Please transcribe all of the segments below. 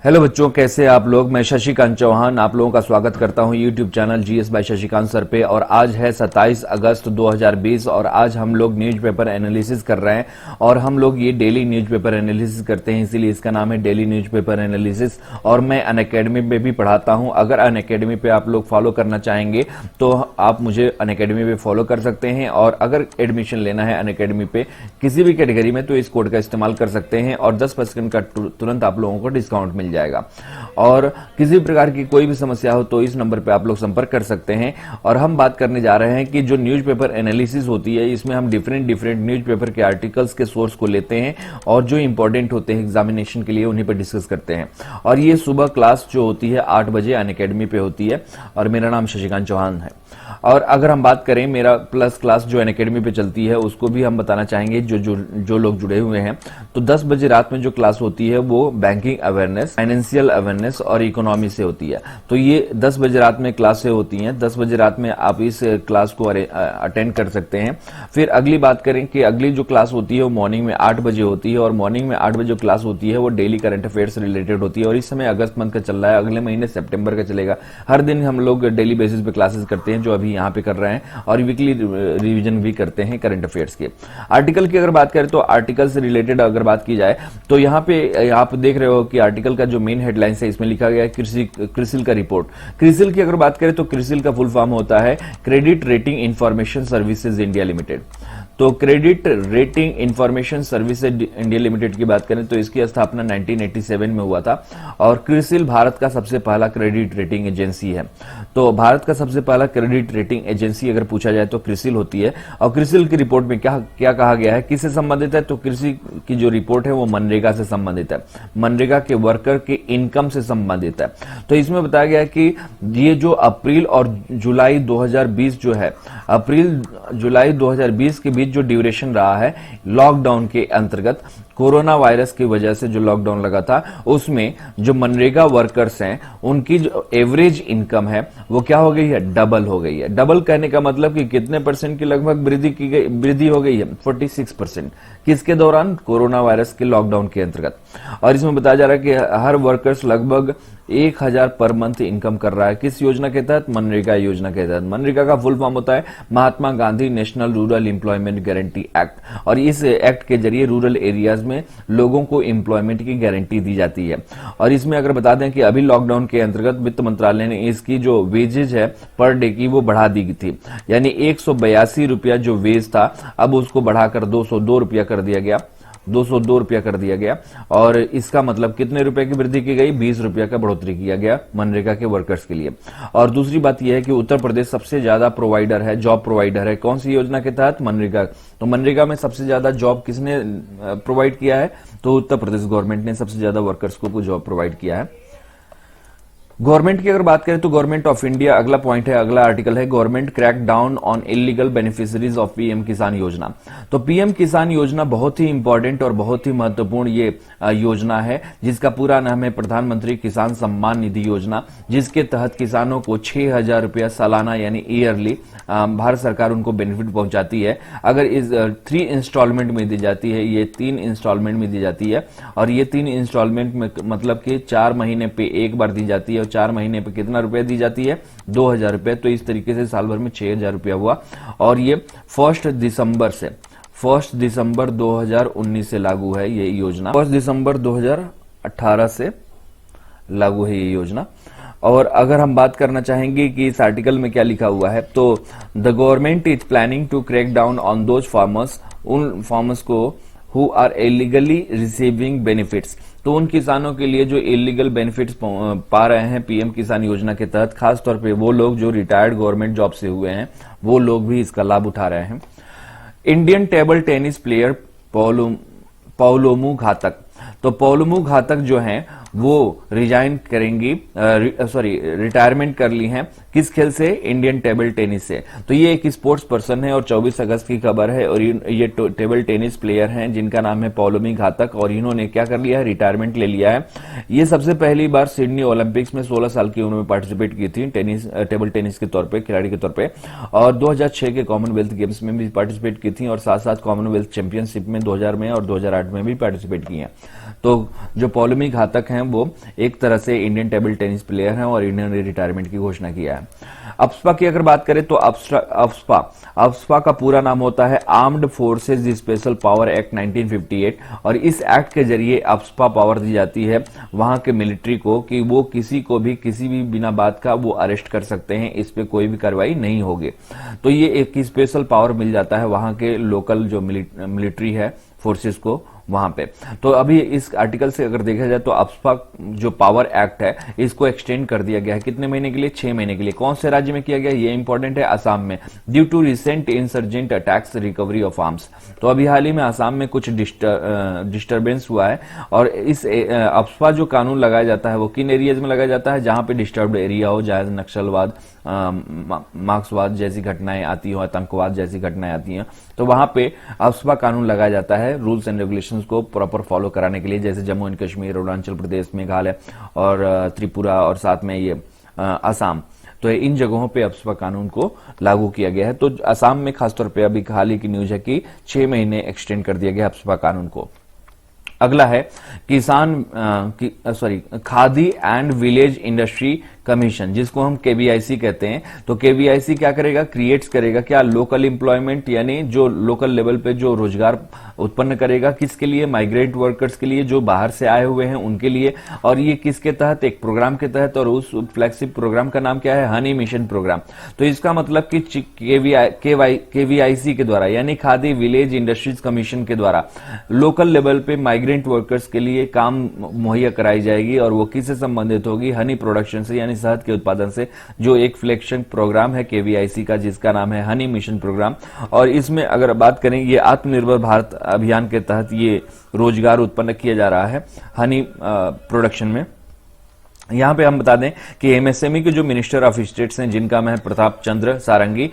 Hello बच्चों, कैसे आप लोग। मैं शशिकांत चौहान आप लोगों का स्वागत करता हूं YouTube channel GS bye Shashikant sir पे। और आज है 27 अगस्त 2020 और आज हम लोग न्यूज़पेपर एनालिसिस कर रहे हैं। और हम लोग ये डेली न्यूज़पेपर एनालिसिस करते हैं, इसीलिए इसका नाम है डेली न्यूज़पेपर एनालिसिस। और मैं अनअकैडमी पे भी पढ़ाता हूं। अगर अनअकैडमी पे आप लोग फॉलो करना चाहेंगे तो आप मुझे अनअकैडमी पे फॉलो कर सकते हैं। और अगर एडमिशन लेना है अनअकैडमी पे किसी भी कैटेगरी में तो इस कोड का इस्तेमाल कर सकते हैं और 10% का तुरंत आप लोगों को डिस्काउंट मिल जाएगा। और किसी प्रकार की कोई भी समस्या हो तो इस नंबर पे आप लोग संपर्क कर सकते हैं। और हम बात करने जा रहे हैं कि जो न्यूज़पेपर एनालिसिस होती है इसमें हम डिफरेंट न्यूज़पेपर के आर्टिकल्स के सोर्स को लेते हैं और जो इंपॉर्टेंट होते हैं एग्जामिनेशन के लिए उन्हीं पर डिस्कस करते हैं। और ये सुबह क्लास जो होती है 8 बजे अनअकैडमी पे होती है और मेरा नाम शशिकांत चौहान है। और अगर हम बात करें मेरा प्लस क्लास जो अनअकैडमी पे चलती है उसको भी हम बताना चाहेंगे जो लोग जुड़े हुए हैं। तो 10 बजे रात में जो क्लास होती है वो बैंकिंग अवेयरनेस, फाइनेंशियल अवेयरनेस और इकोनॉमी से होती है। तो ये 10 बजे रात में क्लासें होती हैं। 10 बजे रात में आप इस क्लास को अटेंड कर सकते हैं। फिर अगली बात करें कि अगली जो क्लास होती है वो मॉर्निंग में 8 बजे होती है। और मॉर्निंग में 8 बजे जो क्लास होती है वो डेली करंट अफेयर से रिलेटेड होती है। और इस समय अगस्त मंथ का चल रहा है, अगले महीने सितंबर का चलेगा। हर दिन हम लोग डेली बेसिस पे क्लासेस करते हैं जो अभी यहाँ पे कर रहे हैं और वीकली रिवीजन भी करते हैं करंट अफेयर्स के। आर्टिकल की अगर बात करें तो आर्टिकल से रिलेटेड अगर बात की जाए तो यहाँ पे आप देख रहे हो कि आर्टिकल का जो मेन हेडलाइंस है इसमें लिखा गया है क्रिसिल का रिपोर्ट। क्रिसिल की अगर बात करें तो क्रिसिल का फुल फॉर्म होता है credit rating information services India limited. तो credit rating information services India limited की बात करें तो इसकी स्थापना 1987 में हुआ था। और क्रिसिल भारत का सबसे पहला क्रेडिट रेटिंग एजेंसी है। तो भारत का सबसे पहला क्रेडिट रेटिंग एजेंसी अगर पूछा जाए तो क्रिसिल होती है। और क्रिसिल की रिपोर्ट में क्या कहा गया है, किससे संबंधित है, तो क्रिसिल की जो रिपोर्ट है वो मनरेगा से संबंधित है, मनरेगा के वर्कर के इनकम से संबंधित है। तो इसमें बताया गया है कि ये जो अप्रैल और जुलाई 2020 जो है, अप्रैल जुलाई 2020 के बीच जो ड्यूरेशन रहा है लॉकडाउन के अंतर्गत, कोरोना वायरस की वजह से जो लॉकडाउन लगा था उसमें जो मनरेगा वर्कर्स हैं उनकी जो एवरेज इनकम है वो क्या हो गई है, डबल हो गई है। डबल कहने का मतलब कि कितने परसेंट की लगभग वृद्धि हो गई है, 46%। किसके दौरान, कोरोना वायरस के लॉकडाउन के अंतर्गत। और इसमें बताया जा रहा है कि हर वर्कर्स लगभग 1000 पर मंथ इनकम कर रहा है। किस योजना के तहत, मनरेगा योजना के तहत। मनरेगा का फुल फॉर्म होता है Mahatma Gandhi national rural employment guarantee act. और इस एक्ट के जरिए रूरल एरियाज में लोगों को एम्प्लॉयमेंट की गारंटी दी जाती है। और इसमें अगर बता दें कि अभी लॉकडाउन के अंतर्गत वित्त मंत्रालय ने इसकी जो वेजेज है पर डे की वो बढ़ा दी थी। यानी 182 रुपया जो वेज था अब उसको बढ़ाकर 202 रुपया कर दिया गया, 202 रुपया कर दिया गया। और इसका मतलब कितने रुपए की वृद्धि की गई, 20 रुपया का बढ़ोतरी किया गया मनरेगा के वर्कर्स के लिए। और दूसरी बात यह है कि उत्तर प्रदेश सबसे ज्यादा प्रोवाइडर है, जॉब प्रोवाइडर है। कौन सी योजना के तहत, मनरेगा। तो मनरेगा में सबसे ज्यादा जॉब किसने प्रोवाइड किया है, तो उत्तर प्रदेश गवर्नमेंट ने सबसे ज्यादा वर्कर्स को जॉब प्रोवाइड किया है। गवर्नमेंट की अगर बात करें तो गवर्नमेंट ऑफ इंडिया अगला पॉइंट है, अगला आर्टिकल है, government crack down on illegal beneficiaries of PM किसान योजना। तो पीएम किसान योजना बहुत ही इंपॉर्टेंट और बहुत ही महत्वपूर्ण ये योजना है जिसका पूरा नाम है प्रधानमंत्री किसान सम्मान निधि योजना, जिसके तहत किसानों को 6000 रुपया सालाना यानी ईयरली भारत सरकार उनको बेनिफिट पहुंचाती है। अगर इस 3 इंस्टॉलमेंट में दी जाती है, ये 3 इंस्टॉलमेंट में दी जाती है। और ये 3 इंस्टॉलमेंट में मतलब कि 4 महीने पे एक बार दी जाती है। 4 महीने पे कितना रुपया दी जाती है, 2000 रुपए। तो इस तरीके से साल भर में 6000 रुपया हुआ। और ये 1 दिसंबर 2019 से लागू है ये योजना, 1 दिसंबर 2018 से लागू है ये योजना। और अगर हम बात करना चाहेंगे कि इस आर्टिकल में क्या लिखा हुआ है, तो the government is planning to crack down on those farmers, उन फार्मर्स को who are illegally receiving benefits. तो उन किसानों के लिए जो इलीगल बेनिफिट्स पा रहे हैं पीएम किसान योजना के तहत, खासतौर पे वो लोग जो रिटायर्ड गवर्नमेंट जॉब से हुए हैं वो लोग भी इसका लाभ उठा रहे हैं। इंडियन टेबल टेनिस प्लेयर पौलोमू घातक, तो पौलोमू घातक जो हैं वो रिजाइन करेंगी, रिटायरमेंट कर ली हैं। किस खेल से, इंडियन टेबल टेनिस से। तो ये एक स्पोर्ट्स पर्सन है और 24 अगस्त की खबर है। और ये टेबल टेनिस प्लेयर हैं जिनका नाम है पौलोमी घातक और इन्होंने क्या कर लिया है, रिटायरमेंट ले लिया है। ये सबसे पहली बार सिडनी ओलंपिक्स में 16 साल की उम्र में पार्टिसिपेट की थी टेबल टेनिस के तौर पे, खिलाड़ी के तौर पे। और 2006 के कॉमनवेल्थ गेम्स में भी पार्टिसिपेट की थी और साथ साथ कॉमनवेल्थ चैंपियनशिप में 2000 में और 2008 में भी पार्टिसिपेट की हैं। तो जो पौलोमी घातक हैं वो एक तरह से इंडियन टेबल टेनिस प्लेयर हैं और इन्होंने रिटायरमेंट की घोषणा किया है। अफ्स्पा की अगर बात करें तो अफ्स्पा का पूरा नाम होता है armed forces special power act 1958 और इस एक्ट के जरिए अफ्स्पा पावर दी जाती है वहां के मिलिट्री को कि वो किसी को भी किसी भी बिना बात का वो अरेस्ट कर सकते हैं, इस पे कोई भी कार्रवाई नहीं होगी। तो ये एक स्पेशल पावर मिल जाता है वहां के लोकल जो मिलिट्री है फोर्सेस को वहां पे। तो अभी इस आर्टिकल से अगर देखा जाए तो अफ्स्पा जो पावर एक्ट है इसको एक्सटेंड कर दिया गया है कितने महीने के लिए, 6 महीने के लिए। कौन से राज्य में किया गया ये इंपॉर्टेंट है, असम में, due to recent insurgent attacks recovery of arms. तो अभी हाल ही में असम में कुछ डिस्टर्बेंस हुआ है और इस अफ्स्पा जो कानून लगाया जाता है वो किन एरियाज में लगाया जाता है, जहां पे डिस्टर्ब्ड एरिया हो, जहां नक्सलवाद मार्क्सवाद जैसी घटनाएं आती हो, आतंकवाद जैसी घटनाएं आती हैं, तो वहां पे अफ्स्पा कानून लगाया जाता है रूल्स एंड रेगुलेशंस को प्रॉपर फॉलो कराने के लिए, जैसे जम्मू एंड कश्मीर, अरुणाचल प्रदेश, मेघालय और त्रिपुरा और साथ में ये असम। तो इन जगहों पे अफ्स्पा कानून को लागू किया गया है। तो असम में खासतौर पे अभी हाल ही की न्यूज है कि 6 महीने एक्सटेंड कर दिया गया अफ्स्पा कानून को। अगला है khadi and village industry commission, जिसको हम केवीआईसी कहते हैं। तो केवीआईसी क्या करेगा, क्रिएट्स करेगा क्या, लोकल एम्प्लॉयमेंट, यानी जो लोकल लेवल पे जो रोजगार उत्पन्न करेगा, किसके लिए, माइग्रेंट वर्कर्स के लिए जो बाहर से आए हुए हैं उनके लिए। और ये किसके तहत, एक प्रोग्राम के तहत, और उस फ्लैगशिप प्रोग्राम का नाम क्या है, हनी मिशन प्रोग्राम। तो इसका मतलब कि केवीआईसी के द्वारा यानी खादी विलेज इंडस्ट्रीज कमीशन के द्वारा लोकल लेवल पे माइग्रेंट वर्कर्स के लिए काम मुहैया कराई जाएगी और वो किससे संबंधित होगी, हनी प्रोडक्शन से यानी शहद के उत्पादन से, जो एक फ्लैगशिप प्रोग्राम है केवीआईसी का जिसका नाम है हनी मिशन प्रोग्राम। और इसमें अगर बात करें ये आत्मनिर्भर भारत अभियान के तहत ये रोजगार उत्पन्न किया जा रहा है हनी प्रोडक्शन में। यहां पे हम बता दें कि एमएसएमई के जो मिनिस्टर ऑफ स्टेट्स हैं जिनका मैं प्रताप चंद्र सारंगी,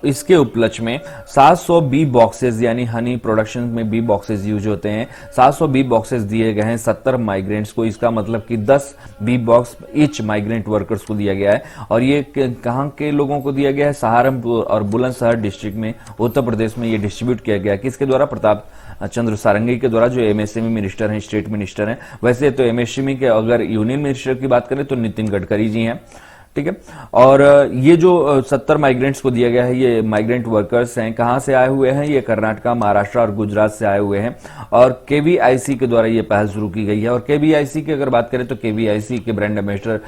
इसके उपलक्ष्य में 700 बी बॉक्सेस यानी हनी प्रोडक्शन में बी बॉक्सेस यूज होते हैं, 700 बी बॉक्सेस दिए गए हैं 70 माइग्रेंट्स को। इसका मतलब कि 10 B box each migrant workers को दिया गया है। और ये कहां के लोगों को दिया गया है, सहारनपुर और बुलंदशहर डिस्ट्रिक्ट में उत्तर प्रदेश में ये डिस्ट्रीब्यूट किया गया है। किसके द्वारा, प्रताप चंद्र सारंगी के द्वारा, जो एमएसएमई मिनिस्टर हैं, स्टेट मिनिस्टर हैं। वैसे तो एमएसएमई के अगर यूनियन मिनिस्टर की बात करें तो नितिन गडकरी जी हैं, ठीक है। और ये जो 70 माइग्रेंट्स को दिया गया है, ये माइग्रेंट वर्कर्स हैं, कहां से आए हुए हैं, ये कर्नाटका, महाराष्ट्र और गुजरात से आए हुए हैं। और केवीआईसी के द्वारा ये पहल शुरू की गई है। और केवीआईसी की अगर बात करें तो केवीआईसी के ब्रांड एम्बेसडर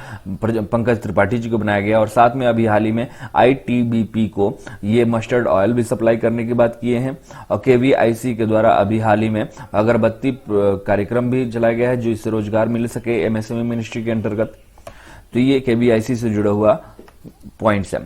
पंकज त्रिपाठी जी को बनाया गया। और साथ में अभी हाल ही में आईटीबीपी को ये मस्टर्ड ऑयल भी सप्लाई करने की बात किए हैं। और केवीआईसी के द्वारा अभी हाल ही में अगरबत्ती कार्यक्रम भी चलाया गया है जो इससे रोजगार मिल सके एमएसएमई मिनिस्ट्री के अंतर्गत। तो ये केवीआईसी से जुड़ा हुआ पॉइंट्स है।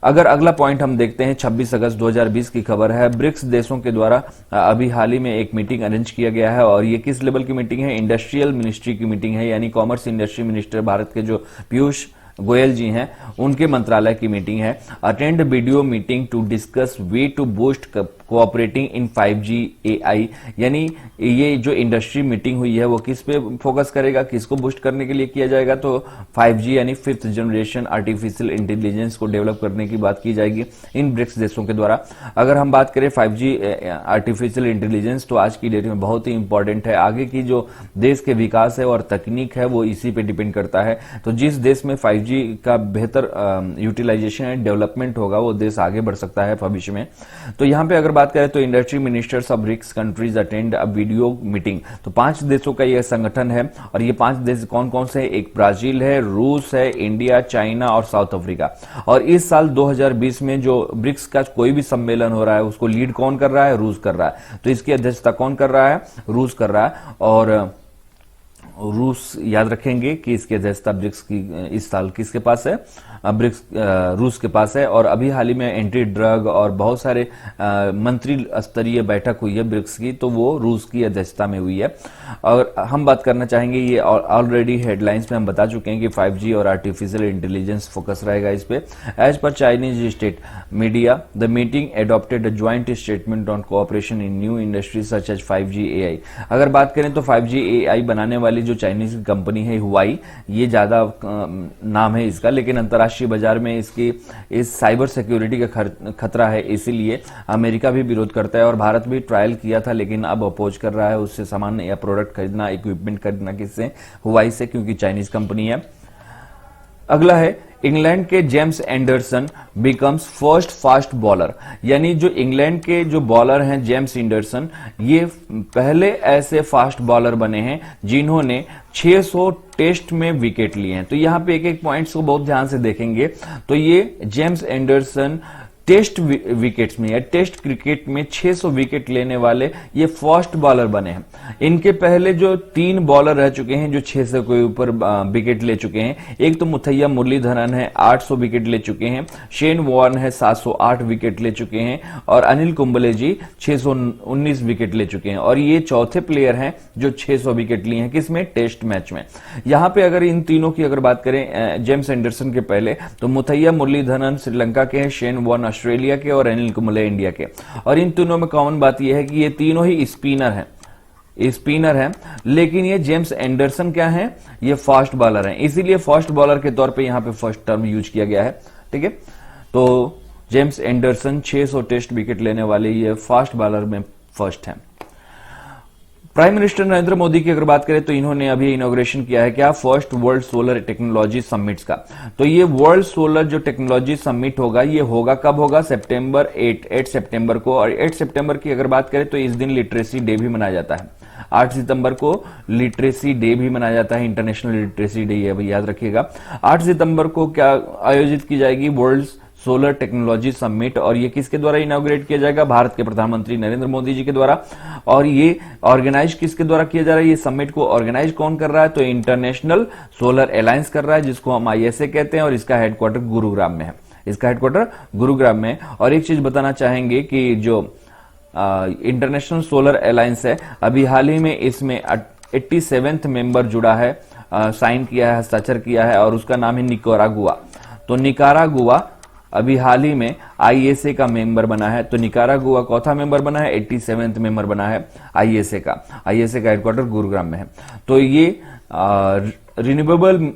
अगर अगला पॉइंट हम देखते हैं 26 अगस्त 2020 की खबर है, ब्रिक्स देशों के द्वारा अभी हाल ही में एक मीटिंग अरेंज किया गया है। और ये किस लेवल की मीटिंग है, इंडस्ट्रियल मिनिस्ट्री की मीटिंग है, यानी कॉमर्स इंडस्ट्री मिनिस्टर भारत के जो पीयूष गोयल जी हैं उनके मंत्रालय की मीटिंग है। Attend video meeting to discuss way to boost cooperating in 5G AI, यानी ये जो इंडस्ट्री मीटिंग हुई है वो किस पे फोकस करेगा, किसको बूस्ट करने के लिए किया जाएगा, तो 5G यानी 5th जनरेशन आर्टिफिशियल इंटेलिजेंस को डेवलप करने की बात की जाएगी इन ब्रिक्स देशों के द्वारा। अगर हम बात करें 5G आर्टिफिशियल इंटेलिजेंस तो आज की डेट में बहुत ही इंपॉर्टेंट है। आगे की जो देश के विकास है और तकनीक है वो इसी पे डिपेंड करता है। तो जिस देश में 5G का बेहतर यूटिलाइजेशन एंड डेवलपमेंट होगा वो देश आगे बढ़ सकता है भविष्य में। तो यहां पे अगर बात करें तो industry ministers of BRICS countries attend a video meeting. तो 5 देशों का यह संगठन है और ये 5 देश कौन कौन से हैं, एक ब्राजील है, रूस है, इंडिया, चाइना और साउथ अफ्रीका। और इस साल 2020 में जो ब्रिक्स का कोई भी सम्मेलन हो रहा है उसको लीड कौन कर रहा है, रूस कर रहा है। तो इसकी अध्यक्षता कौन कर रहा है, रूस कर रहा है। और रूस याद रखेंगे कि इसकी अध्यक्षता ब्रिक्स की इस साल किसके पास है, ब्रिक्स रूस के पास है। और अभी हाल ही में एंटी ड्रग और बहुत सारे मंत्री स्तरीय बैठक हुई है ब्रिक्स की, तो वो रूस की अध्यक्षता में हुई है। और हम बात करना चाहेंगे, ये ऑलरेडी हेडलाइंस में हम बता चुके हैं कि 5G और आर्टिफिशियल इंटेलिजेंस फोकस रहेगा इस पे। As per Chinese state media the meeting adopted a joint statement on cooperation in new industries such as 5G AI। अगर बात करें तो 5G AI बनाने वाली जो चाइनीज की कंपनी है हुआई, ये ज्यादा नाम है इसका, लेकिन अंतर्राष्ट्रीय बाजार में इसकी इस साइबर सिक्योरिटी का खतरा है, इसीलिए अमेरिका भी विरोध करता है और भारत भी ट्रायल किया था, लेकिन अब अपोज कर रहा है उससे सामान या प्रोडक्ट खरीदना, इक्विपमेंट खरीदना किससे, हुआई से, क्योंकि चाइनीज कंपनी है। अगला है इंग्लैंड के James Anderson becomes first fast bowler, यानी जो इंग्लैंड के जो बॉलर हैं जेम्स एंडरसन, ये पहले ऐसे फास्ट बॉलर बने हैं जिन्होंने 600 टेस्ट में विकेट लिए हैं। तो यहां पे एक एक पॉइंट्स को बहुत ध्यान से देखेंगे तो ये जेम्स एंडरसन टेस्ट विकेट्स में या टेस्ट क्रिकेट में 600 विकेट लेने वाले ये फर्स्ट बॉलर बने हैं। इनके पहले जो 3 बॉलर रह चुके हैं जो 600 के ऊपर विकेट ले चुके हैं, एक तो मुथैया मुरलीधरन है 800 विकेट ले चुके हैं, शेन वॉर्न है 708 विकेट ले चुके हैं और अनिल कुंबले जी 619 विकेट ले चुके हैं। और ये चौथे प्लेयर हैं जो 600 विकेट लिए हैं, किसमें, टेस्ट मैच में। यहां पे अगर इन तीनों की अगर बात करें जेम्स एंडरसन के पहले, तो मुथैया मुरलीधरन श्रीलंका के हैं, शेन वॉर्न ऑस्ट्रेलिया के और अनिल कुंबले इंडिया के। और इन तीनों में कॉमन बात यह है कि ये तीनों ही स्पिनर हैं, लेकिन ये जेम्स एंडरसन क्या हैं, ये फास्ट बॉलर हैं, इसीलिए फास्ट बॉलर के तौर पे यहां पे फर्स्ट टर्म यूज किया गया है। ठीक है, तो जेम्स एंडरसन 600 टेस्ट विकेट लेने वाले ये फास्ट बॉलर में फर्स्ट हैं। प्राइम मिनिस्टर नरेंद्र मोदी की अगर बात करें तो इन्होंने अभी इनॉग्रेशन किया है क्या, first world solar technology summits का। तो ये वर्ल्ड सोलर जो टेक्नोलॉजी समिट होगा, ये होगा कब होगा, सितंबर 8 सितंबर को। और 8 सितंबर की अगर बात करें तो इस दिन लिटरेसी डे भी मनाया जाता है। 8 सितंबर को लिटरेसी डे भी मनाया जाता है, इंटरनेशनल लिटरेसी डे है, याद रखिएगा। 8 सितंबर को क्या आयोजित की जाएगी, वर्ल्ड सोलर टेक्नोलॉजी समिट, और ये किसके द्वारा इनॉग्रेट किया जाएगा, भारत के प्रधानमंत्री नरेंद्र मोदी जी के द्वारा। और ये ऑर्गेनाइज किसके द्वारा किया जा रहा है, ये समिट को ऑर्गेनाइज कौन कर रहा है, तो इंटरनेशनल सोलर अलायंस कर रहा है, जिसको हम आईएसए कहते हैं, और इसका हेडक्वार्टर गुरुग्राम में है। और एक चीज बताना चाहेंगे कि जो इंटरनेशनल सोलर अलायंस है, अभी हाल ही में इसमें 87th मेंबर जुड़ा है, साइन किया है, हस्ताक्षर किया है, और उसका नाम है निकारागुआ। तो निकारागुआ अभी हाल ही में आईएसए का मेंबर बना है। तो निकारागुआ चौथा मेंबर बना है, 87th मेंबर बना है आईएसए का हेडक्वार्टर गुरुग्राम में है। तो ये रिन्यूएबल,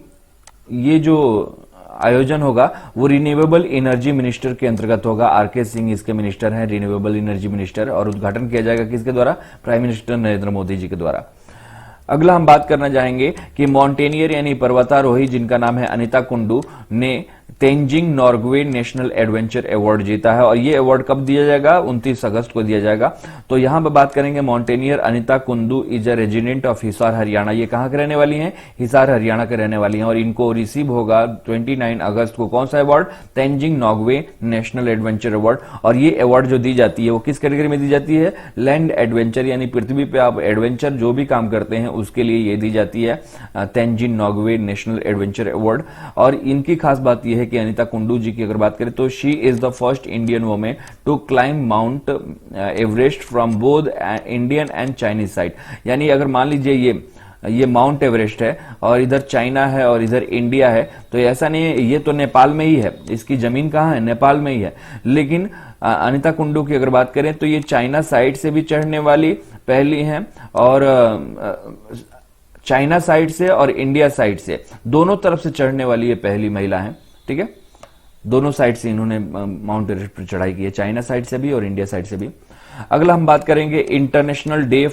ये जो आयोजन होगा वो रिन्यूएबल एनर्जी मिनिस्टर के अंतर्गत होगा। आरके सिंह इसके मिनिस्टर हैं, रिन्यूएबल एनर्जी मिनिस्टर, और उद्घाटन किया जाएगा किसके द्वारा, प्राइम मिनिस्टर नरेंद्र मोदी जी के द्वारा। अगला हम बात करना चाहेंगे कि माउंटेनियर यानी पर्वतारोही जिनका नाम है अनिता कुंडू ने Tenzing Norway national adventure award जीता है। और ये अवार्ड कब दिया जाएगा, 29 अगस्त को दिया जाएगा। तो यहां पर बात करेंगे mountaineer Anita Kundu is a resident of Hisar Haryana. ये कहां के रहने वाली हैं, हिसार हरियाणा के रहने वाली हैं। और इनको रिसीव होगा 29 अगस्त को कौन सा award, Tenzing Norway national adventure award. और ये अवार्ड जो दी जाती है वो किस कैटेगरी में दी जाती है, लैंड एडवेंचर, यानी पृथ्वी पे आप एडवेंचर जो भी काम करते हैं उसके लिए ये दी जाती है Tenzing Norway national adventure award. और इनकी खास बात यह है कि अनिता कुंडू जी की अगर बात करें तो she is the first Indian women to climb Mount Everest from both Indian and Chinese side. यानी अगर मान लीजिए ये माउंट एवरेस्ट है और इधर चाइना है और इधर इंडिया है, तो ऐसा नहीं है, ये तो नेपाल में ही है, इसकी जमीन कहां है, नेपाल में ही है। लेकिन अनिता कुंडू की अगर बात करें तो ये चाइना साइड से भी चढ़ने वाली पहली हैं, और चाइना साइड से और इंडिया साइड से दोनों तरफ से चढ़ने वाली ये पहली महिला है। ठीक है, दोनों साइड से इन्होंने माउंट एवरेस्ट पर चढ़ाई की है, चाइना साइड से भी और इंडिया साइड से भी। अगला हम बात करेंगे international day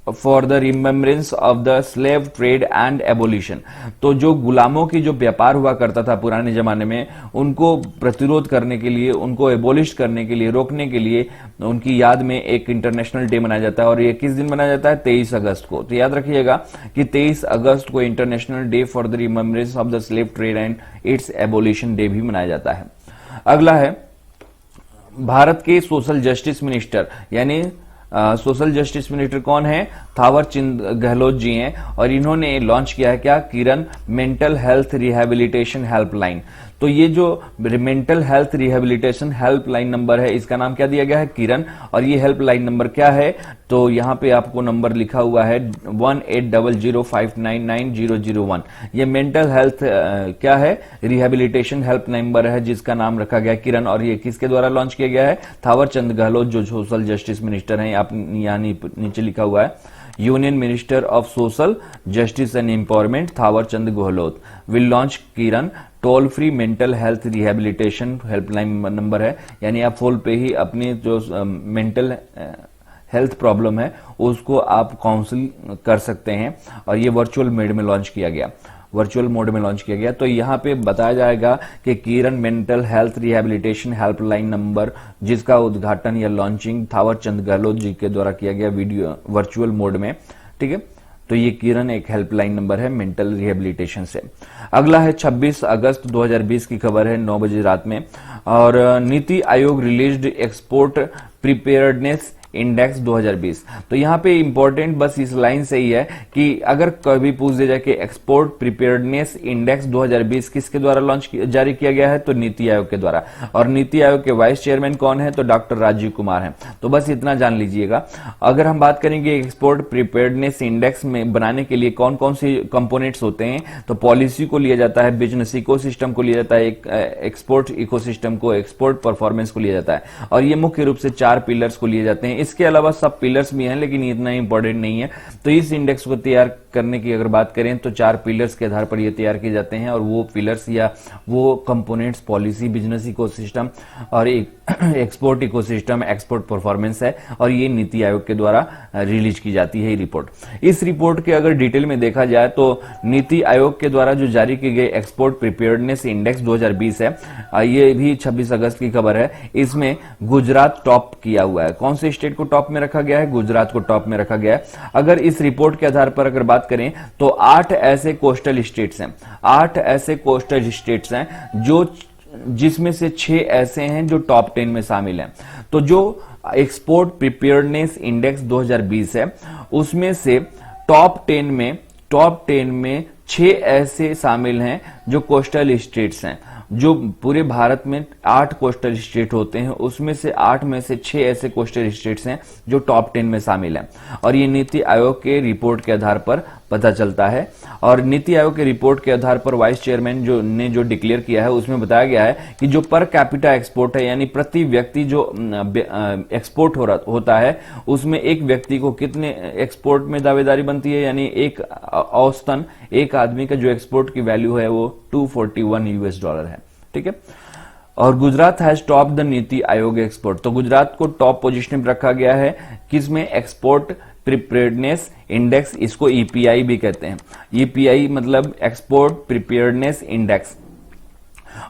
for the remembrance of the slave trade and abolition. तो जो गुलामों की जो व्यापार हुआ करता था पुराने जमाने में, उनको प्रतिरोध करने के लिए, उनको एबोलिश करने के लिए, रोकने के लिए उनकी याद में एक इंटरनेशनल डे मनाया जाता है। और ये किस दिन मनाया जाता है, 23 अगस्त को। तो याद रखिएगा कि 23 अगस्त को international day for the remembrance of the slave trade and it's abolition day भी मनाया जाता है। अगला है भारत के सोशल जस्टिस मिनिस्टर, यानी सोशल जस्टिस मिनिस्टर कौन है, थावर चंद गहलोत जी हैं। और इन्होंने लॉन्च किया है क्या, किरण मेंटल हेल्थ रिहेबिलिटेशन हेल्पलाइन। तो ये जो mental health rehabilitation helpline number है, इसका नाम क्या दिया गया है, किरण। और ये हेल्पलाइन नंबर क्या है, तो यहां पे आपको नंबर लिखा हुआ है 1800599001। ये मेंटल हेल्थ क्या है, रिहेबिलिटेशन हेल्प नंबर है, जिसका नाम रखा गया किरण। और ये किसके द्वारा लॉन्च किया गया है, थावर चंद गहलोत जो सोशल जस्टिस मिनिस्टर हैं, आप यानी नीचे लिखा हुआ है। Union minister of social justice and empowerment Thawar Chand Gehlot will launch Kiran toll free mental health rehabilitation helpline number है, यानी आप फोन पे ही अपनी जो मेंटल हेल्थ प्रॉब्लम है उसको आप काउंसिल कर सकते हैं, और ये वर्चुअल मोड में लॉन्च किया गया। तो यहाँ पे बताया जाएगा कि Kiran mental health rehabilitation helpline number, जिसका उद्घाटन या लॉन्चिंग थावर चंद गहलोत जी के द्वारा किया गया वीडियो वर्चुअल मोड में। ठीक है, तो ये किरण एक हेल्पलाइन नंबर है मेंटल रिहेबिलिटेशन से। अगला है 26 अगस्त 2020 की खबर है 9 बजे रात में, और NITI Aayog released export preparedness index 2020। तो यहाँ पे इंपॉर्टेंट बस इस लाइन से ही है कि अगर कभी पूछ दिया जाए कि एक्सपोर्ट प्रिपेयर्डनेस इंडेक्स 2020 किसके द्वारा जारी किया गया है, तो नीति आयोग के द्वारा, और नीति आयोग के वाइस चेयरमैन कौन है, तो डॉक्टर राजीव कुमार हैं। तो बस इतना जान लीजिएगा। अगर हम बात करेंगे एक्सपोर्ट प्रिपेयर्डनेस इंडेक्स में बनाने के लिए कौन कौन से कंपोनेंट्स होते हैं, तो पॉलिसी को लिया जाता है, बिजनेस इकोसिस्टम को लिया जाता है, एक्सपोर्ट इकोसिस्टम को, एक्सपोर्ट परफॉर्मेंस को लिया जाता है, और ये मुख्य रूप से 4 पिलर्स को लिए जाते हैं। इसके अलावा सब पिलर्स भी हैं, लेकिन इतना इंपॉर्टेंट नहीं है। तो इस इंडेक्स को तैयार करने की अगर बात करें तो 4 पिलर्स के आधार पर ये तैयार किए जाते हैं, और वो पिलर्स या वो कंपोनेंट्स पॉलिसी, बिजनेस इकोसिस्टम और एक्सपोर्ट इकोसिस्टम, एक्सपोर्ट परफॉर्मेंस है, और ये नीति आयोग के द्वारा रिलीज की जाती है रिपोर्ट। इस रिपोर्ट के अगर डिटेल में देखा जाए तो नीति आयोग के द्वारा जो जारी की गई एक्सपोर्ट प्रिपेयर्डनेस इंडेक्स 2020 है, ये भी 26 अगस्त की खबर है। इसमें गुजरात टॉप किया हुआ है। कौन से स्टेट को टॉप में रखा गया है, गुजरात को टॉप में रखा गया है। अगर इस रिपोर्ट के आधार पर अगर बात करें तो 8 ऐसे कोस्टल स्टेट्स हैं, 8 ऐसे कोस्टल स्टेट्स हैं जो, जिसमें से 6 ऐसे हैं जो टॉप 10 में शामिल हैं। तो जो एक्सपोर्ट प्रिपेयर्डनेस इंडेक्स 2020 है उसमें से टॉप 10 में 6 ऐसे शामिल हैं जो कोस्टल स्टेट्स हैं। जो पूरे भारत में 8 कोस्टल स्टेट होते हैं, उसमें से 8 में से 6 ऐसे कोस्टल स्टेट्स हैं जो टॉप 10 में शामिल हैं, और ये नीति आयोग के रिपोर्ट के आधार पर पता चलता है। और नीति आयोग के रिपोर्ट के आधार पर वाइस चेयरमैन जो डिक्लेयर किया है उसमें बताया गया है कि जो पर कैपिटा एक्सपोर्ट है, यानी प्रति व्यक्ति जो एक्सपोर्ट होता है, उसमें एक व्यक्ति को कितने एक्सपोर्ट में दावेदारी बनती है, यानी एक औसतन एक आदमी का जो एक्सपोर्ट की वैल्यू है वो $241 है। ठीक है, और Gujarat has top the NITI आयोग एक्सपोर्ट। तो गुजरात को टॉप पोजीशन में रखा गया है, किसमें, एक्सपोर्ट प्रिपेयर्डनेस इंडेक्स, इसको ईपीआई भी कहते हैं। ईपीआई मतलब एक्सपोर्ट प्रिपेयर्डनेस इंडेक्स,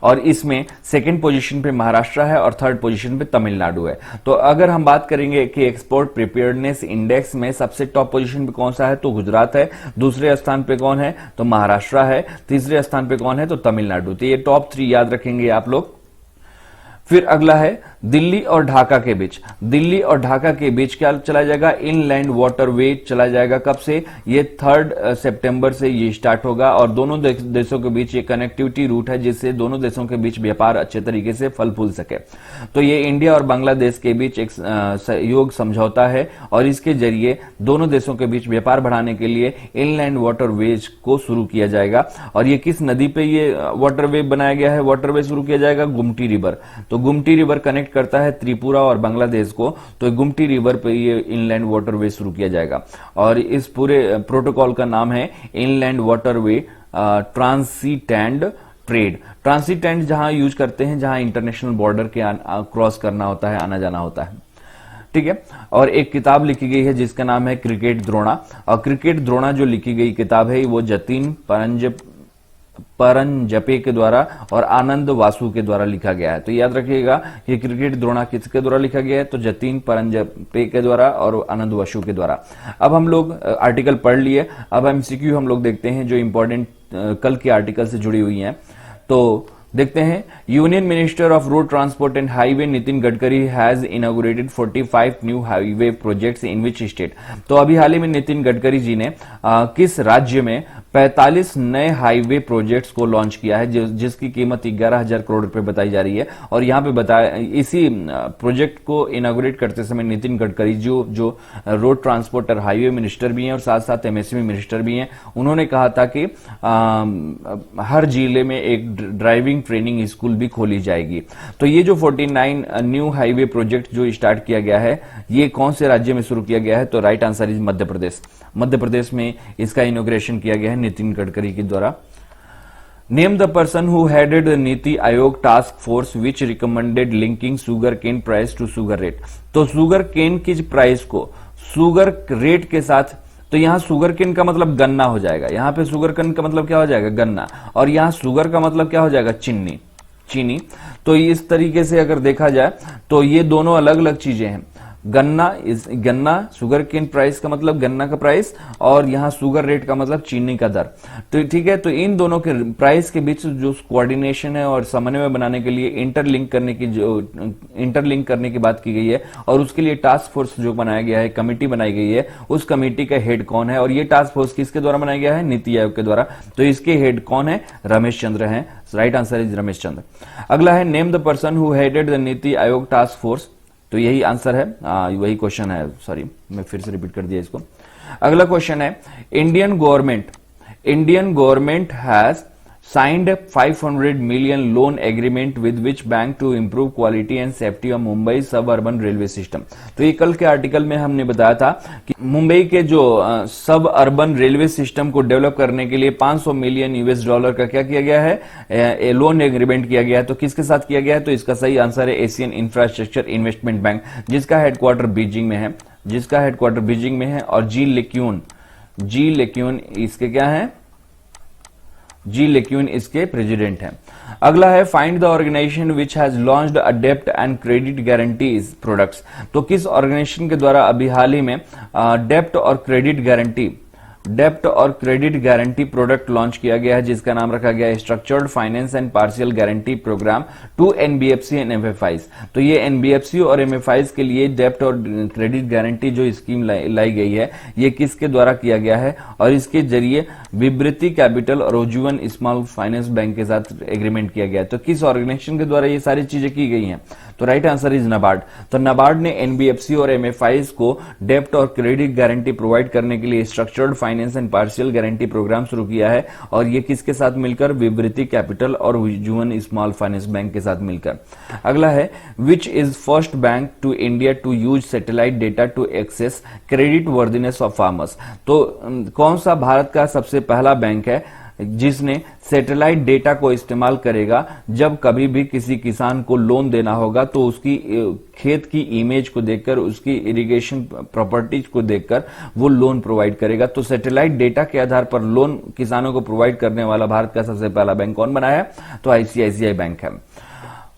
और इसमें सेकंड पोजीशन पे महाराष्ट्र है और थर्ड पोजीशन पे तमिलनाडु है। तो अगर हम बात करेंगे कि एक्सपोर्ट प्रिपेयर्डनेस इंडेक्स में सबसे टॉप पोजीशन पे कौन सा है, तो गुजरात है। दूसरे स्थान पे कौन है, तो महाराष्ट्र है। तीसरे स्थान पे कौन है, तो तमिलनाडु। तो ये टॉप 3 याद रखेंगे आप लोग। फिर अगला है दिल्ली और ढाका के बीच। दिल्ली और ढाका के बीच क्या चला जाएगा, इनलैंड वाटरवे चला जाएगा। कब से, ये 3 सितंबर से ये स्टार्ट होगा, और दोनों देशों के बीच ये कनेक्टिविटी रूट है जिससे दोनों देशों के बीच व्यापार अच्छे तरीके से फल फूल सके। तो ये इंडिया और बांग्लादेश के बीच एक सहयोग समझौता है, और इसके जरिए दोनों देशों के बीच व्यापार बढ़ाने के लिए इनलैंड वाटरवेज को शुरू किया जाएगा। और ये किस नदी पे ये वाटरवे बनाया गया है, वाटरवे शुरू किया जाएगा, गुमटी रिवर। तो गुमटी रिवर कनेक्ट करता है त्रिपुरा और बांग्लादेश को, तो गुमटी रिवर पे ये इनलैंड वाटरवे शुरू किया जाएगा, और इस पूरे प्रोटोकॉल का नाम है इनलैंड वाटरवे ट्रांसिटेंड ट्रेड। ट्रांसिटेंड जहां यूज करते हैं जहां इंटरनेशनल बॉर्डर के क्रॉस करना होता है, आना जाना होता है। ठीक है, और एक किताब लिखी गई है जिसका नाम है क्रिकेट द्रोणा, और क्रिकेट द्रोणा जो लिखी गई किताब है वो जतीन परंजपे के द्वारा और आनंद वासु के द्वारा लिखा गया है। तो याद रखिएगा कि क्रिकेट द्रोणा किसके द्वारा लिखा गया है, तो जतीन परंजपे के द्वारा और आनंद वासु के द्वारा। अब हम लोग आर्टिकल पढ़ लिए, अब एमसीक्यू हम लोग देखते हैं जो इंपॉर्टेंट कल के आर्टिकल से जुड़ी हुई हैं। तो देखते हैं, union minister of road transport and highway Nitin Gadkari has inaugurated 45 new highway projects in which state. तो अभी हाल ही में नितिन गडकरी जी ने किस राज्य में 45 नए हाईवे प्रोजेक्ट्स को लॉन्च किया है, जिसकी कीमत 11,000 करोड़ रुपए बताई जा रही है। और यहां पे बताया, इसी प्रोजेक्ट को इनॉग्रेट करते समय नितिन गडकरी जो रोड ट्रांसपोर्ट और हाईवे मिनिस्टर भी हैं और साथ साथ एमएसएमई मिनिस्टर भी हैं, उन्होंने कहा था कि हर जिले में एक ड्राइविंग ट्रेनिंग स्कूल भी खोली जाएगी। तो ये जो 49 न्यू हाईवे प्रोजेक्ट जो स्टार्ट किया गया है, ये कौन से राज्य में शुरू किया गया है, तो right answer is Madhya Pradesh. Madhya Pradesh में इसका इनॉग्रेशन किया गया है नितिन गडकरी के द्वारा। Name the person who headed the NITI Aayog task force which recommended linking sugar cane price to sugar rate. तो शुगर केन की प्राइस को शुगर रेट के साथ, तो यहां शुगर केन का मतलब गन्ना हो जाएगा, यहां पे शुगर केन का मतलब क्या हो जाएगा, गन्ना, और यहां शुगर का मतलब क्या हो जाएगा, चीनी। तो इस तरीके से अगर देखा जाए तो ये दोनों अलग अलग चीजें हैं। गन्ना शुगर केन प्राइस का मतलब गन्ना का प्राइस, और यहां शुगर रेट का मतलब चीनी का दर। तो ठीक है, तो इन दोनों के प्राइस के बीच जो कोऑर्डिनेशन है और समन्वय बनाने के लिए इंटरलिंक करने की बात की गई है, और उसके लिए टास्क फोर्स जो बनाया गया है, कमेटी बनाई गई है, उस कमेटी का हेड कौन है, और ये टास्क फोर्स किसके द्वारा बनाया गया है, नीति आयोग के द्वारा। तो इसके हेड कौन है, रमेश चंद्र हैं। Right answer is Ramesh Chandra. अगला है name the person who headed the NITI Aayog task force. तो यही आंसर है, वही क्वेश्चन है, सॉरी मैं फिर से रिपीट कर दिया इसको। अगला क्वेश्चन है, Indian government has signed a 500 million loan agreement with which bank to improve quality and safety of Mumbai suburban railway system। तो ये कल के आर्टिकल में हमने बताया था कि मुंबई के जो सब अर्बन रेलवे सिस्टम को डेवलप करने के लिए 500 मिलियन यूएस डॉलर का क्या किया गया है, लोन एग्रीमेंट किया गया है। तो किसके साथ किया गया है, तो इसका सही आंसर है एशियन इंफ्रास्ट्रक्चर इन्वेस्टमेंट बैंक, जिसका हेडक्वार्टर बीजिंग में है, और जी लेक्यून इसके क्या है, जी लेक्यून इसके प्रेसिडेंट हैं। अगला है, find the organisation which has launched a डेब्ट एंड क्रेडिट गारंटीज प्रोडक्ट्स। तो किस ऑर्गेनाइजेशन के द्वारा अभी हाल ही में डेब्ट और क्रेडिट गारंटी प्रोडक्ट लॉन्च किया गया है, जिसका नाम रखा गया है structured finance and partial guarantee programme to NBFC and MFIs. तो ये एनबीएफसी और एमएफआईज के लिए डेब्ट और क्रेडिट गारंटी जो स्कीम लाई गई है, ये किसके द्वारा किया गया है, और इसके जरिए विवृति कैपिटल और उज्जीवन स्मॉल फाइनेंस बैंक के साथ एग्रीमेंट किया गया है। तो किस ऑर्गेनाइजेशन के द्वारा ये सारी चीजें की गई हैं, तो राइट आंसर इज नाबार्ड। तो नाबार्ड ने एनबीएफसी और एमएफआईज को डेब्ट और क्रेडिट गारंटी प्रोवाइड करने के लिए structured finance and partial guarantee programme शुरू किया है, और ये किसके साथ मिलकर, विवृति कैपिटल और उज्जीवन स्मॉल फाइनेंस बैंक के साथ मिलकर। अगला है, which is first bank to India to use satellite data to access creditworthiness of farmers. तो कौन सा भारत का सबसे पहला बैंक है जिसने सैटेलाइट डेटा को इस्तेमाल करेगा, जब कभी भी किसी किसान को लोन देना होगा तो उसकी खेत की इमेज को देखकर, उसकी इरिगेशन प्रॉपर्टीज को देखकर वो लोन प्रोवाइड करेगा। तो सैटेलाइट डेटा के आधार पर लोन किसानों को प्रोवाइड करने वाला भारत का सबसे पहला बैंक कौन बना है, तो आईसीआईसीआई बैंक है।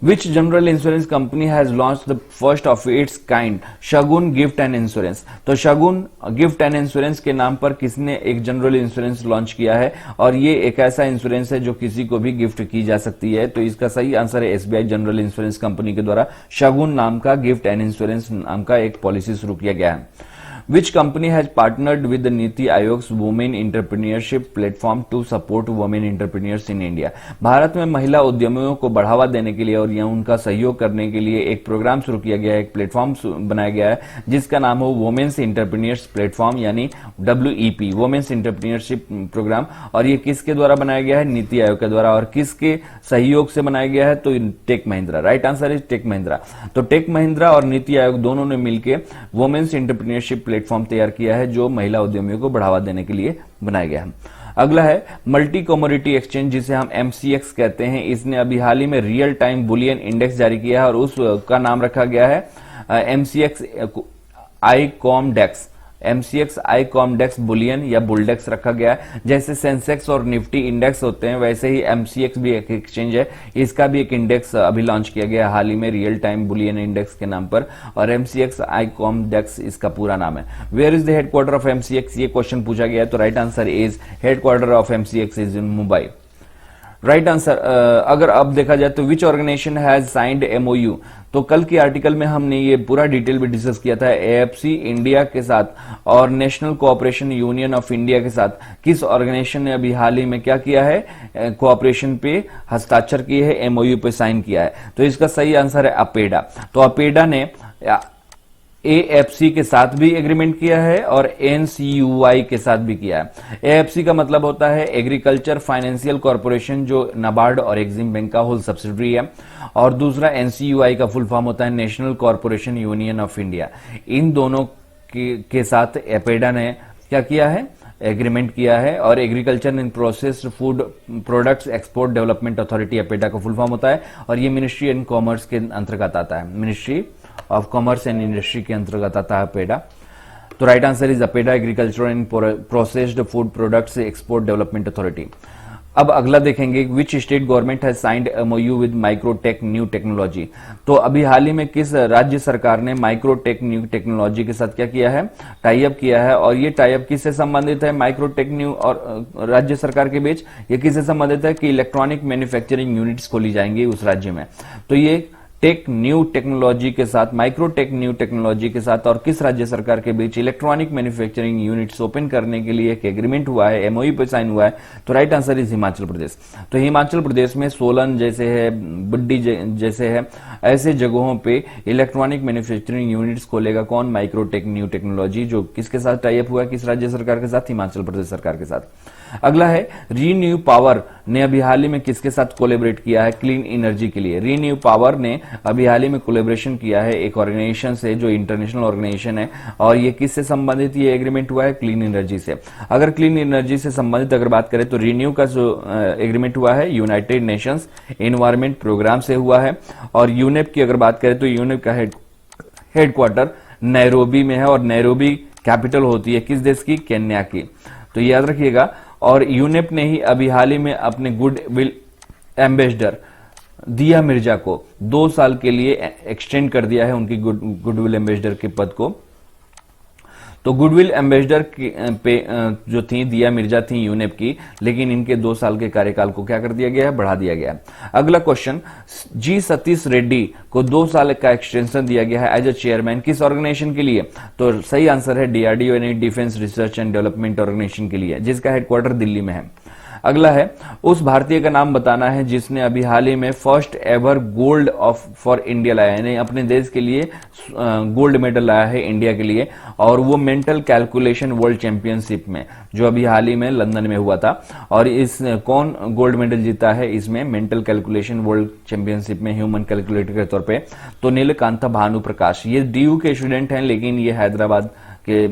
Which general insurance company has launched the first of its kind Shagun gift and insurance. तो शगुन गिफ्ट एंड इंश्योरेंस के नाम पर किसने एक जनरल इंश्योरेंस लॉन्च किया है, और ये एक ऐसा इंश्योरेंस है जो किसी को भी गिफ्ट की जा सकती है। तो इसका सही आंसर है एसबीआई जनरल इंश्योरेंस कंपनी के द्वारा शगुन नाम का गिफ्ट एंड इंश्योरेंस नाम का एक पॉलिसी शुरू किया गया है। Which company has partnered with the नीति आयोग's women entrepreneurship platform to support women entrepreneurs in India। Bharat में महिला उद्यमियों को बढ़ावा देने के लिए और या उनका सहयोग करने के लिए एक प्रोग्राम शुरू किया गया है, एक प्लेटफॉर्म बनाया गया है, जिसका नाम हो वुमेन्स एंटरप्रेन्योर्स प्लेटफॉर्म, यानी WEP, वुमेन्स एंटरप्रेन्योरशिप प्रोग्राम। और ये किसके द्वारा बनाया गया है, नीति आयोग के द्वारा, और किसके सहयोग से बनाया गया है, तो Tech Mahindra. Right answer is Tech Mahindra. तो टेक महिंद्रा और नीति आयोग दोनों ने मिलकर वुमेन्स एंटरप्रेन्योरशिप प्लेटफॉर्म तैयार किया है, जो महिला उद्यमियों को बढ़ावा देने के लिए बनाया गया है। अगला है मल्टी कमोडिटी एक्सचेंज, जिसे हम MCX कहते हैं। इसने अभी हाल ही में रियल टाइम बुलियन इंडेक्स जारी किया है, और उसका नाम रखा गया है MCX ICOMDEX बुलियन या बुलडेक्स रखा गया है। जैसे सेंसेक्स और निफ्टी इंडेक्स होते हैं, वैसे ही MCX भी एक एक्सचेंज है, इसका भी एक इंडेक्स अभी लॉन्च किया गया हाल ही में रियल टाइम बुलियन इंडेक्स के नाम पर, और MCX ICOMDEX इसका पूरा नाम है। Where is the headquarter of MCX, ये क्वेश्चन पूछा गया है। तो right answer is headquarter of MCX is in Mumbai. Right answer. अगर अब देखा जाए तो which organisation has signed MOU, तो कल के आर्टिकल में हमने ये पूरा डिटेल में डिस्कस किया था। AFC इंडिया के साथ और national cooperation union of India के साथ किस ऑर्गेनाइजेशन ने अभी हाल ही में क्या किया है, कोऑपरेशन पे हस्ताक्षर किए है, MOU पे साइन किया है। तो इसका सही आंसर है अपेडा। तो अपेडा ने AFC के साथ भी एग्रीमेंट किया है और NCUI के साथ भी किया है। AFC का मतलब होता है एग्रीकल्चर फाइनेंशियल कॉर्पोरेशन, जो नाबार्ड और एक्सिम बैंक का होल सब्सिडरी है, और दूसरा NCUI का फुल फॉर्म होता है national corporation union of India. इन दोनों के साथ एपेडा ने क्या किया है, एग्रीमेंट किया है। और agriculture and processed food products export development authority APEDA का फुल फॉर्म होता है, और ये मिनिस्ट्री एंड कॉमर्स के अंतर्गत आता है, ministry of commerce and industry के अंतर्गत आता है अपेडा। तो right answer is APEDA, agriculture and processed food products export development authority. अब अगला देखेंगे, which state government has signed MOU with Microtek new technology. तो अभी हाल ही में किस राज्य सरकार ने माइक्रोटेक न्यू टेक्नोलॉजी के साथ क्या किया है, टाई अप किया है। और ये टाई अप किससे संबंधित है, माइक्रोटेक न्यू और राज्य सरकार के बीच ये किससे संबंधित है कि इलेक्ट्रॉनिक मैन्युफैक्चरिंग यूनिट्स खोली जाएंगी उस राज्य में। तो ये टेक न्यू टेक्नोलॉजी के साथ, माइक्रोटेक न्यू टेक्नोलॉजी के साथ और किस राज्य सरकार के बीच इलेक्ट्रॉनिक मैन्युफैक्चरिंग यूनिट्स ओपन करने के लिए एक एग्रीमेंट हुआ है, एमओयू पे साइन हुआ है। तो right answer is Himachal Pradesh. तो हिमाचल प्रदेश में सोलन जैसे है, बुड्डी जैसे है, ऐसे जगहों पे इलेक्ट्रॉनिक मैन्युफैक्चरिंग यूनिट्स खोलेगा कौन, माइक्रोटेक न्यू टेक्नोलॉजी, जो किसके साथ टाई अप हुआ है, किस राज्य सरकार के साथ, हिमाचल प्रदेश सरकार के साथ। अगला है, रीन्यू पावर ने अभी हाल ही में किसके साथ कोलेबरेट किया है, क्लीन एनर्जी के लिए। रीन्यू पावर ने अभी हाल ही में कोलेबरेशन किया है एक ऑर्गेनाइजेशन से जो इंटरनेशनल ऑर्गेनाइजेशन है, और ये किससे संबंधित ये एग्रीमेंट हुआ है, क्लीन एनर्जी से। अगर क्लीन एनर्जी से संबंधित अगर बात करें तो रीन्यू का जो एग्रीमेंट हुआ है यूनाइटेड नेशंस एनवायरमेंट प्रोग्राम से हुआ है। और यूनेप की अगर बात करें तो यूनेप का हेडक्वार्टर नैरोबी में है, और नैरोबी कैपिटल होती है किस देश की, केन्या की। तो याद रखिएगा। और यूनेप ने ही अभी हाल ही में अपने गुडविल एम्बेसडर दिया मिर्जा को 2 साल के लिए एक्सटेंड कर दिया है उनकी गुडविल एम्बेसडर के पद को। तो गुडविल एम्बेसडर पे जो थी दिया मिर्जा थी यूनेप की, लेकिन इनके 2 साल के कार्यकाल को क्या कर दिया गया है, बढ़ा दिया गया है। अगला क्वेश्चन, जी सतीश रेड्डी को 2 साल का एक्सटेंशन दिया गया है एज अ चेयरमैन किस ऑर्गेनाइजेशन के लिए। तो सही आंसर है डीआरडीओ यानी defence research and development organisation के लिए, जिसका हेडक्वार्टर दिल्ली में है। अगला है, उस भारतीय का नाम बताना है जिसने अभी हाल ही में first ever gold for India लाया, यानी अपने देश के लिए गोल्ड मेडल लाया है इंडिया के लिए, और वो मेंटल कैलकुलेशन वर्ल्ड चैंपियनशिप में जो अभी हाल ही में लंदन में हुआ था। और इस कौन गोल्ड मेडल जीता है इसमें, मेंटल कैलकुलेशन वर्ल्ड चैंपियनशिप में ह्यूमन कैलकुलेटर के तौर पे, तो नीलकांता भानु प्रकाश। ये डीयू के स्टूडेंट हैं लेकिन ये हैदराबाद के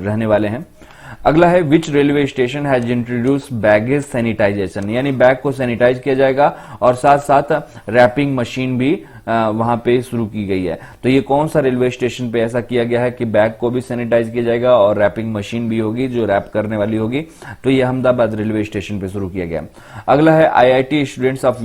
रहने वाले हैं। अगला है, which railway station has introduce baggage sanitization, यानी बैग को सैनिटाइज किया जाएगा और साथ साथ रैपिंग मशीन भी वहां पे शुरू की गई है। तो ये कौन सा रेलवे स्टेशन पे ऐसा किया गया है कि बैग को भी सैनिटाइज किया जाएगा और रैपिंग मशीन भी होगी जो रैप करने वाली होगी। तो ये अहमदाबाद रेलवे स्टेशन पे शुरू किया गया। अगला है, आईआईटी स्टूडेंट्स ऑफ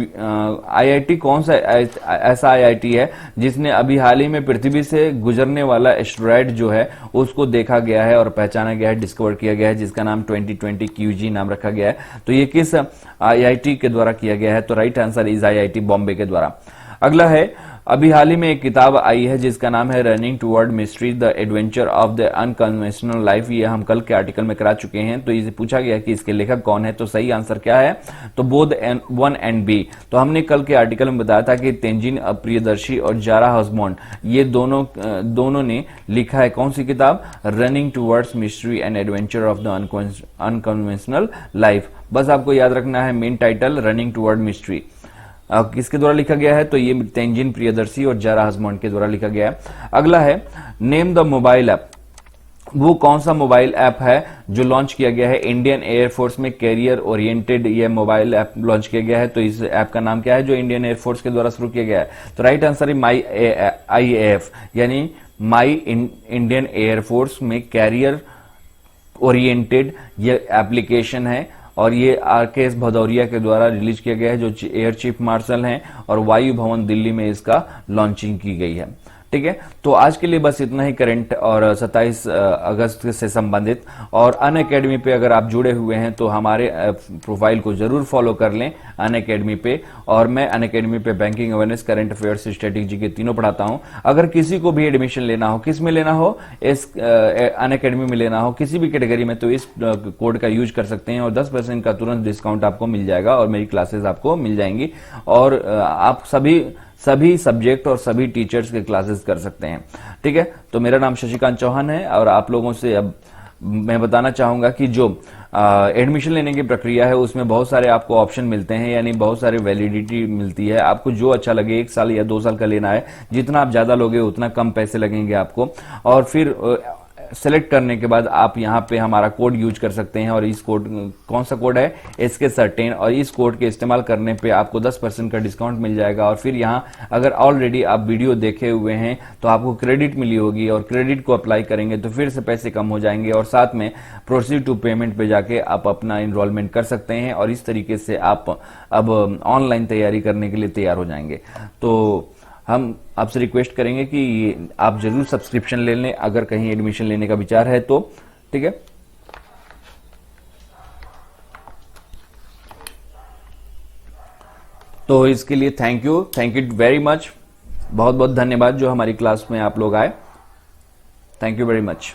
आईआईटी कौन सा ऐसा आईआईटी है जिसने अभी हाल ही में पृथ्वी से गुजरने वाला एस्टेरॉयड जो है उसको देखा गया है और पहचाना गया है, डिस्कवर किया गया है, जिसका नाम 2020 QG नाम रखा गया है। तो ये किस आईआईटी के द्वारा किया गया है, तो right answer is IIT Bombay के द्वारा। अगला है, अभी हाल ही में एक किताब आई है जिसका नाम है running toward mystery the adventure of the unconventional life. ये हम कल के आर्टिकल में करा चुके हैं। तो इसे पूछा गया कि इसके लेखक कौन है, तो सही आंसर क्या है, तो बोथ 1 एंड B। तो हमने कल के आर्टिकल में बताया था कि तेंजिन प्रियदर्शी और जारा हॉसबॉन्ड ये दोनों ने लिखा है कौन सी किताब, running towards mystery and adventure of the unconventional life. बस आपको याद रखना है main title running toward mystery किसके द्वारा लिखा गया है, तो ये तेंजिन प्रियदर्शी और जारा हॉसबॉन्ड के द्वारा लिखा गया है। अगला है, नेम द मोबाइल ऐप, वो कौन सा मोबाइल ऐप है जो लॉन्च किया गया है इंडियन एयरफोर्स में, कैरियर ओरिएंटेड ये मोबाइल ऐप लॉन्च किया गया है। तो इस ऐप का नाम क्या है जो इंडियन एयरफोर्स के द्वारा शुरू किया गया है, तो राइट आंसर है माई IAF, यानी माई इंडियन एयरफोर्स में कैरियर ओरिएंटेड ये एप्लीकेशन है। और ये RKS भदौरिया के द्वारा रिलीज किया गया है जो एयर चीफ मार्शल हैं, और वायु भवन दिल्ली में इसका लॉन्चिंग की गई है। ठीक है, तो आज के लिए बस इतना ही करंट और 27 अगस्त से संबंधित। और अन अकेडमी पे अगर आप जुड़े हुए हैं तो हमारे प्रोफाइल को जरूर फॉलो कर लें अन अकेडमी पे। और मैं अन अकेडमी पे banking awareness, current affairs, strategy के तीनों पढ़ाता हूं। अगर किसी को भी एडमिशन लेना हो, किस में लेना हो, इस अन अकेडमी में लेना हो किसी भी कैटेगरी में, तो इस कोड का यूज कर सकते हैं और 10% का तुरंत डिस्काउंट आपको मिल जाएगा और मेरी क्लासेस आपको मिल जाएंगी। और आप सभी सब्जेक्ट और सभी टीचर्स के क्लासेस कर सकते हैं। ठीक है, तो मेरा नाम शशिकांत चौहान है और आप लोगों से अब मैं बताना चाहूंगा कि जो एडमिशन लेने की प्रक्रिया है उसमें बहुत सारे आपको ऑप्शन मिलते हैं, यानी बहुत सारी वैलिडिटी मिलती है। आपको जो अच्छा लगे 1 साल या 2 साल का लेना है, जितना आप ज्यादा लोगे उतना कम पैसे लगेंगे आपको। और फिर सेलेक्ट करने के बाद आप यहाँ पे हमारा कोड यूज कर सकते हैं, और इस कोड, कौन सा कोड है, SK13, और इस कोड के इस्तेमाल करने पे आपको 10% का डिस्काउंट मिल जाएगा। और फिर यहाँ अगर ऑलरेडी आप वीडियो देखे हुए हैं तो आपको क्रेडिट मिली होगी, और क्रेडिट को अप्लाई करेंगे तो फिर से पैसे कम हो जाएंगे, और साथ में प्रोसीड टू पेमेंट पे जाके आप अपना इनरोलमेंट कर सकते हैं, और इस तरीके से आप अब ऑनलाइन तैयारी करने के लिए तैयार हो जाएंगे। तो हम आपसे रिक्वेस्ट करेंगे कि आप जरूर सब्सक्रिप्शन ले लें अगर कहीं एडमिशन लेने का विचार है तो, ठीक है। तो इसके लिए थैंक यू वेरी मच, बहुत बहुत धन्यवाद जो हमारी क्लास में आप लोग आए। Thank you very much.